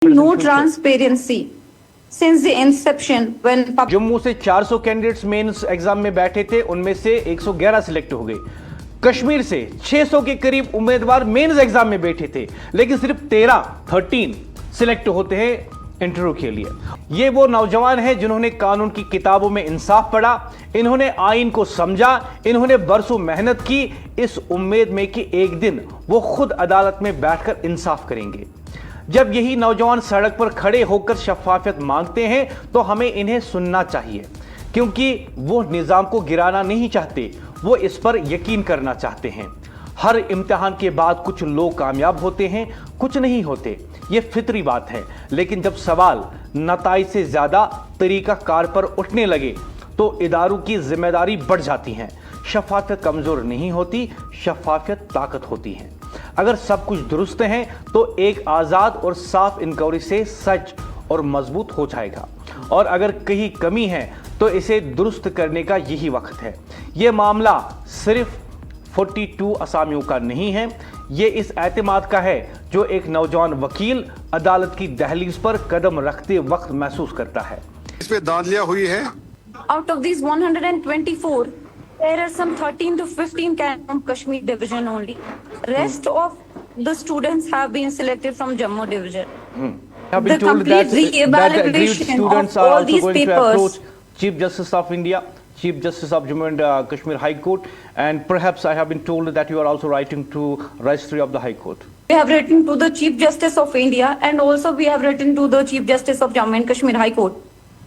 No transparency since the inception when Jammu से 400 candidates mains exam में बैठे थे, उनमें से 111 सिलेक्ट हो गए। कश्मीर से 600 के करीब उम्मीदवार मेंस एग्जाम में बैठे थे, लेकिन सिर्फ 13 सिलेक्ट होते हैं इंटरव्यू के लिए। ये वो नौजवान हैं जिन्होंने कानून की किताबों में इंसाफ पढ़ा, इन्होंने आईन को समझा, इन्होंने बरसों मेहनत की इस उम्मीद में कि एक दिन वो खुद अदालत में बैठकर इंसाफ करेंगे। जब यही नौजवान सड़क पर खड़े होकर शफाफियत मांगते हैं तो हमें इन्हें सुनना चाहिए, क्योंकि वो निजाम को गिराना नहीं चाहते, वो इस पर यकीन करना चाहते हैं। हर इम्तिहान के बाद कुछ लोग कामयाब होते हैं, कुछ नहीं होते, ये फितरी बात है। लेकिन जब सवाल नताइज से ज्यादा तरीका कार पर उठने लगे तो इदारों की जिम्मेदारी बढ़ जाती है। शफाफियत कमजोर नहीं होती, शफाफियत ताकत होती है। अगर सब कुछ दुरुस्त है तो एक आजाद और साफ इंक्वायरी से सच और मजबूत हो जाएगा, और अगर कहीं कमी है तो इसे दुरुस्त करने का यही वक्त है। यह मामला सिर्फ 42 असामियों का नहीं है, ये इस एतमाद का है जो एक नौजवान वकील अदालत की दहलीज पर कदम रखते वक्त महसूस करता है। इस पे दांधलियां हुई है। out of these 124 there are some 13 to 15 from Kashmir division only. Rest of the students have been selected from Jammu division. Have been The told complete that aggrieved re-evaluation students of are all also these going to papers. approach Chief Justice of India, Chief Justice of Jammu and Kashmir High Court, and perhaps I have been told that you are also writing to Registry of the High Court. We have written to the Chief Justice of India, and also we have written to the Chief Justice of Jammu and Kashmir High Court.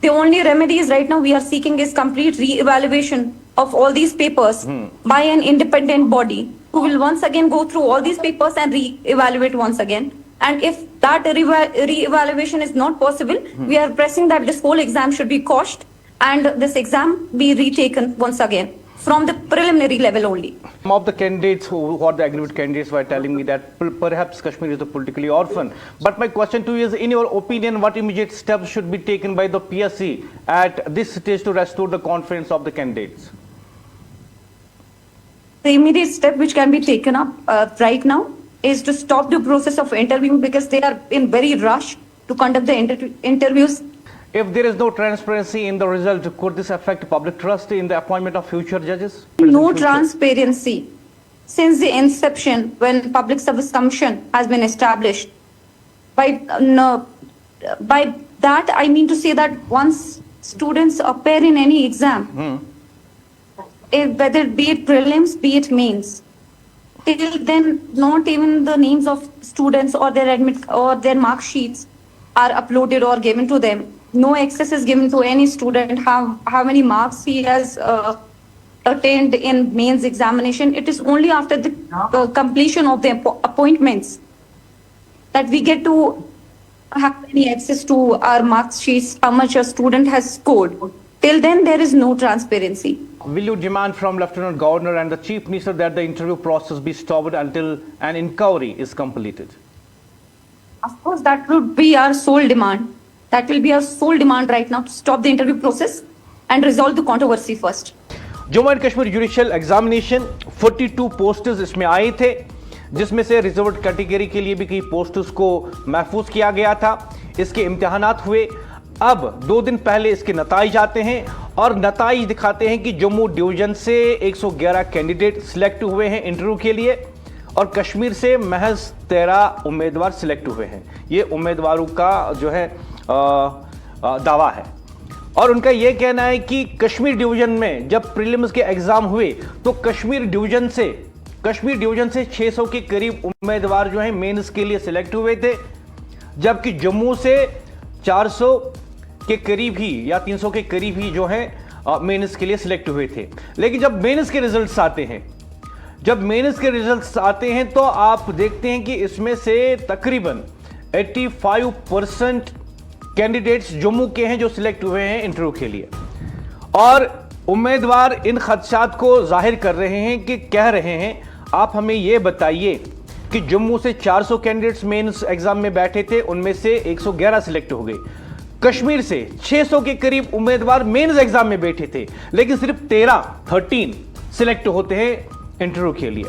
The only remedies right now we are seeking is complete re-evaluation of all these papers by an independent body who will once again go through all these papers and re-evaluate once again. And if that re-evaluation is not possible, we are pressing that this whole exam should be quashed and this exam be retaken once again from the preliminary level only. Some of the candidates who are the aggrieved candidates were telling me that perhaps Kashmir is a politically orphan. But my question to you is, in your opinion, what immediate steps should be taken by the PSC at this stage to restore the confidence of the candidates? The immediate step which can be taken up right now is to stop the process of interviewing, because they are in very rush to conduct the interviews. If there is no transparency in the result, could this affect public trust in the appointment of future judges? No transparency since the inception when Public Service Commission has been established. By that I mean to say that once students appear in any exam, whether be it prelims, be it mains, till then not even the names of students or their their mark sheets are uploaded or given to them. No access is given to any student how many marks he has attained in mains examination. It is only after the completion of the appointments that we get to have any access to our mark sheets, how much a student has scored. Till then there is no transparency. Will you demand from Lieutenant Governor and the Chief Minister that the interview process be stopped until an inquiry is completed? Of course, that would be our sole demand. That will be our sole demand right now, to stop the interview process and resolve the controversy first. Jammu and Kashmir judicial examination 42 posters इसमें आए थे, जिसमें से reserved category के लिए भी कई posters को महफूज किया गया था। इसके इम्तिहानात हुए। अब 2 दिन पहले इसके नताइज आते हैं और नताइज दिखाते हैं कि जम्मू डिवीजन से 111 कैंडिडेट सिलेक्ट हुए हैं इंटरव्यू के लिए, और कश्मीर से महज 13 उम्मीदवार सिलेक्ट हुए हैं। ये उम्मीदवारों का जो है दावा है, और उनका यह कहना है कि कश्मीर डिवीजन में जब प्रीलिम्स के एग्जाम हुए तो कश्मीर डिवीजन से 600 के करीब उम्मीदवार जो हैं मेंस के लिए सिलेक्ट हुए थे, जबकि जम्मू से 400 के करीब ही या 300 के करीब ही जो है मेंस के लिए सिलेक्ट हुए थे। लेकिन जब मेंस के रिजल्ट्स आते हैं तो आप देखते हैं कि इसमें से तकरीबन 85% कैंडिडेट्स जम्मू के हैं जो सिलेक्ट हुए हैं इंटरव्यू के लिए, और उम्मीदवार इन खदशात को जाहिर कर रहे हैं कि कह रहे हैं, आप हमें यह बताइए कि जम्मू से 400 कैंडिडेट्स मेंस एग्जाम में बैठे थे, उनमें से 111 सिलेक्ट हो गए। कश्मीर से 600 के करीब उम्मीदवार मेंस एग्जाम में बैठे थे, लेकिन सिर्फ 13 सिलेक्ट होते हैं इंटरव्यू के लिए।